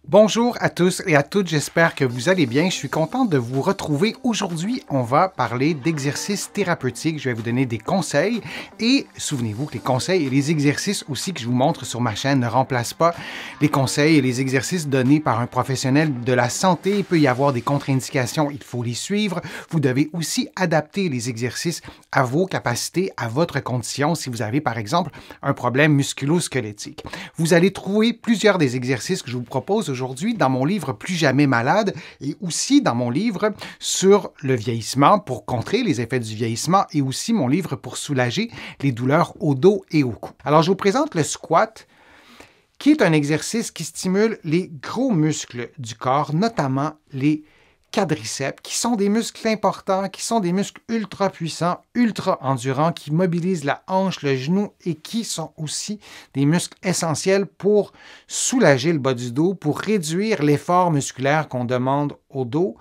Bonjour à tous et à toutes, j'espère que vous allez bien. Je suis content de vous retrouver. Aujourd'hui, on va parler d'exercices thérapeutiques. Je vais vous donner des conseils et souvenez-vous que les conseils et les exercices aussi que je vous montre sur ma chaîne ne remplacent pas les conseils et les exercices donnés par un professionnel de la santé. Il peut y avoir des contre-indications, il faut les suivre. Vous devez aussi adapter les exercices à vos capacités, à votre condition. Si vous avez par exemple un problème musculo-squelettique, vous allez trouver plusieurs des exercices que je vous propose aujourd'hui dans mon livre Plus jamais malade et aussi dans mon livre sur le vieillissement pour contrer les effets du vieillissement et aussi mon livre pour soulager les douleurs au dos et au cou. Alors, je vous présente le squat, qui est un exercice qui stimule les gros muscles du corps, notamment les quadriceps, qui sont des muscles importants, qui sont des muscles ultra puissants, ultra endurants, qui mobilisent la hanche, le genou et qui sont aussi des muscles essentiels pour soulager le bas du dos, pour réduire l'effort musculaire qu'on demande au dos.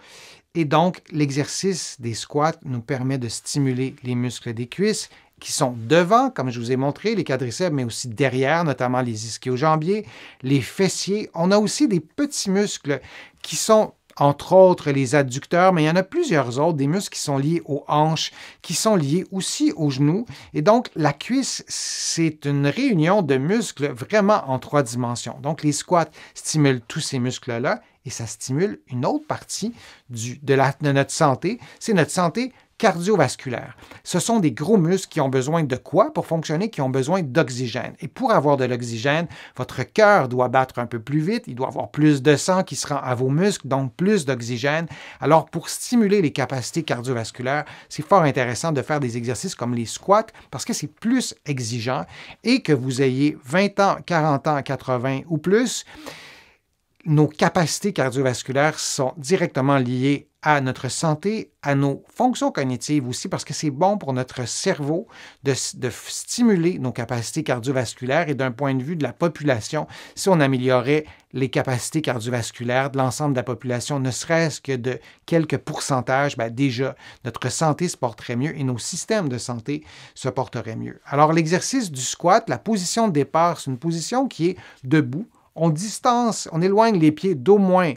Et donc, l'exercice des squats nous permet de stimuler les muscles des cuisses qui sont devant, comme je vous ai montré, les quadriceps, mais aussi derrière, notamment les ischio-jambiers, les fessiers. On a aussi des petits muscles qui sont entre autres les adducteurs, mais il y en a plusieurs autres, des muscles qui sont liés aux hanches, qui sont liés aussi aux genoux. Et donc, la cuisse, c'est une réunion de muscles vraiment en 3 dimensions. Donc, les squats stimulent tous ces muscles-là et ça stimule une autre partie de notre santé, c'est notre santé cardiovasculaire. Ce sont des gros muscles qui ont besoin de quoi pour fonctionner? Qui ont besoin d'oxygène. Et pour avoir de l'oxygène, votre cœur doit battre un peu plus vite, il doit avoir plus de sang qui se rend à vos muscles, donc plus d'oxygène. Alors, pour stimuler les capacités cardiovasculaires, c'est fort intéressant de faire des exercices comme les squats parce que c'est plus exigeant et que vous ayez 20 ans, 40 ans, 80 ou plus, nos capacités cardiovasculaires sont directement liées à notre santé, à nos fonctions cognitives aussi, parce que c'est bon pour notre cerveau de stimuler nos capacités cardiovasculaires et d'un point de vue de la population, si on améliorait les capacités cardiovasculaires de l'ensemble de la population, ne serait-ce que de quelques pourcentages, déjà, notre santé se porterait mieux et nos systèmes de santé se porteraient mieux. Alors, l'exercice du squat, la position de départ, c'est une position qui est debout. On distance, on éloigne les pieds d'au moins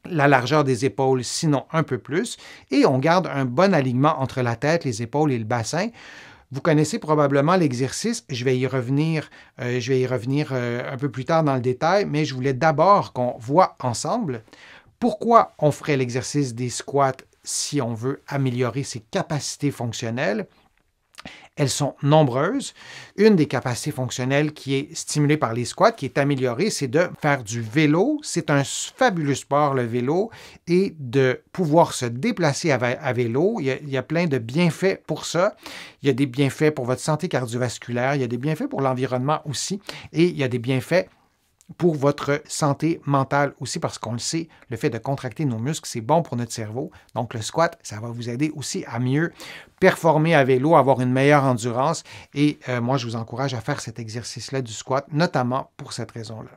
la largeur des épaules, sinon un peu plus, et on garde un bon alignement entre la tête, les épaules et le bassin. Vous connaissez probablement l'exercice, je vais y revenir un peu plus tard dans le détail, mais je voulais d'abord qu'on voit ensemble pourquoi on ferait l'exercice des squats si on veut améliorer ses capacités fonctionnelles. Elles sont nombreuses. Une des capacités fonctionnelles qui est stimulée par les squats, qui est améliorée, c'est de faire du vélo. C'est un fabuleux sport, le vélo, et de pouvoir se déplacer à vélo. Il y a plein de bienfaits pour ça. Il y a des bienfaits pour votre santé cardiovasculaire, il y a des bienfaits pour l'environnement aussi, et il y a des bienfaits pour votre santé mentale aussi, parce qu'on le sait, le fait de contracter nos muscles, c'est bon pour notre cerveau. Donc, le squat, ça va vous aider aussi à mieux performer à vélo, avoir une meilleure endurance. Et moi, je vous encourage à faire cet exercice-là du squat, notamment pour cette raison-là.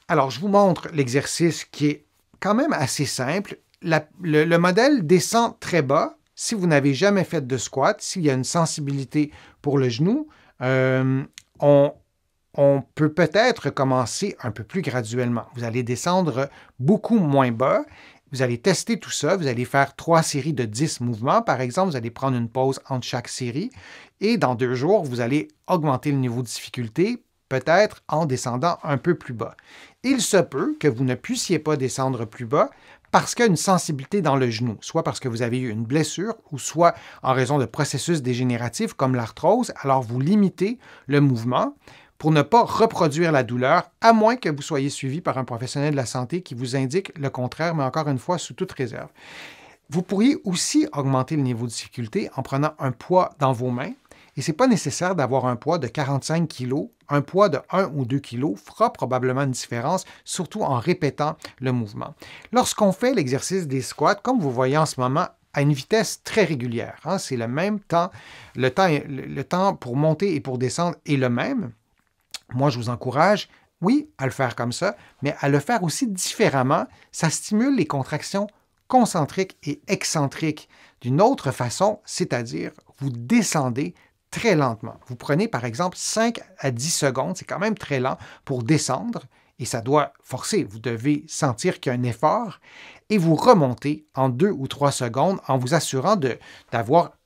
Alors, je vous montre l'exercice qui est quand même assez simple. Le modèle descend très bas. Si vous n'avez jamais fait de squat, s'il y a une sensibilité pour le genou, on peut peut-être commencer un peu plus graduellement. Vous allez descendre beaucoup moins bas. Vous allez tester tout ça. Vous allez faire 3 séries de 10 mouvements. Par exemple, vous allez prendre une pause entre chaque série. Et dans 2 jours, vous allez augmenter le niveau de difficulté, peut-être en descendant un peu plus bas. Il se peut que vous ne puissiez pas descendre plus bas parce qu'il y a une sensibilité dans le genou, soit parce que vous avez eu une blessure ou soit en raison de processus dégénératifs comme l'arthrose. Alors, vous limitez le mouvement pour ne pas reproduire la douleur, à moins que vous soyez suivi par un professionnel de la santé qui vous indique le contraire, mais encore une fois, sous toute réserve. Vous pourriez aussi augmenter le niveau de difficulté en prenant un poids dans vos mains. Et ce n'est pas nécessaire d'avoir un poids de 45 kg. Un poids de 1 ou 2 kg fera probablement une différence, surtout en répétant le mouvement. Lorsqu'on fait l'exercice des squats, comme vous voyez en ce moment, à une vitesse très régulière, c'est le même temps, le temps pour monter et pour descendre est le même. Moi, je vous encourage, oui, à le faire comme ça, mais à le faire aussi différemment. Ça stimule les contractions concentriques et excentriques d'une autre façon, c'est-à-dire vous descendez très lentement. Vous prenez par exemple 5 à 10 secondes, c'est quand même très lent pour descendre et ça doit forcer. Vous devez sentir qu'il y a un effort et vous remontez en 2 ou 3 secondes en vous assurant de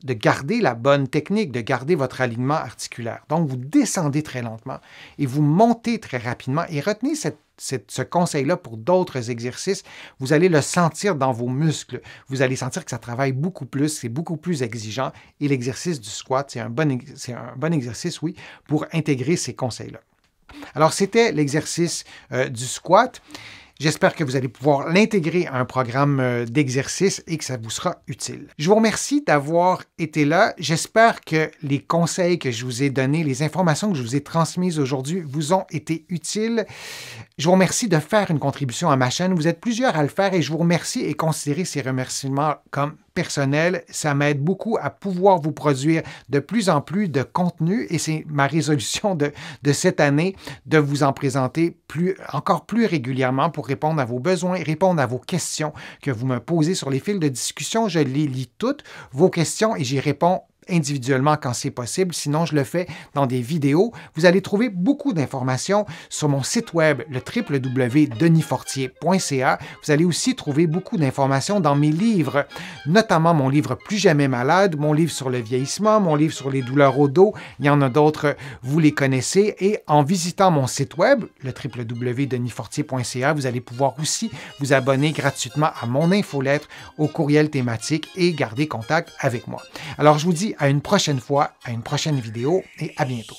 garder la bonne technique, de garder votre alignement articulaire. Donc, vous descendez très lentement et vous montez très rapidement et retenez ce conseil-là pour d'autres exercices. Vous allez le sentir dans vos muscles. Vous allez sentir que ça travaille beaucoup plus, c'est beaucoup plus exigeant et l'exercice du squat, c'est un bon exercice, oui, pour intégrer ces conseils-là. Alors, c'était l'exercice du squat. J'espère que vous allez pouvoir l'intégrer à un programme d'exercice et que ça vous sera utile. Je vous remercie d'avoir été là. J'espère que les conseils que je vous ai donnés, les informations que je vous ai transmises aujourd'hui vous ont été utiles. Je vous remercie de faire une contribution à ma chaîne. Vous êtes plusieurs à le faire et je vous remercie et considérez ces remerciements comme personnels. Ça m'aide beaucoup à pouvoir vous produire de plus en plus de contenu et c'est ma résolution de cette année de vous en présenter encore plus régulièrement pour répondre à vos besoins, répondre à vos questions que vous me posez sur les fils de discussion. Je les lis toutes, vos questions, et j'y réponds individuellement quand c'est possible. Sinon, je le fais dans des vidéos. Vous allez trouver beaucoup d'informations sur mon site web, le www.denisfortier.ca. Vous allez aussi trouver beaucoup d'informations dans mes livres, notamment mon livre Plus jamais malade, mon livre sur le vieillissement, mon livre sur les douleurs au dos. Il y en a d'autres, vous les connaissez. Et en visitant mon site web, le www.denisfortier.ca, vous allez pouvoir aussi vous abonner gratuitement à mon infolettre, au courriel thématique et garder contact avec moi. Alors, je vous dis à une prochaine fois, à une prochaine vidéo et à bientôt.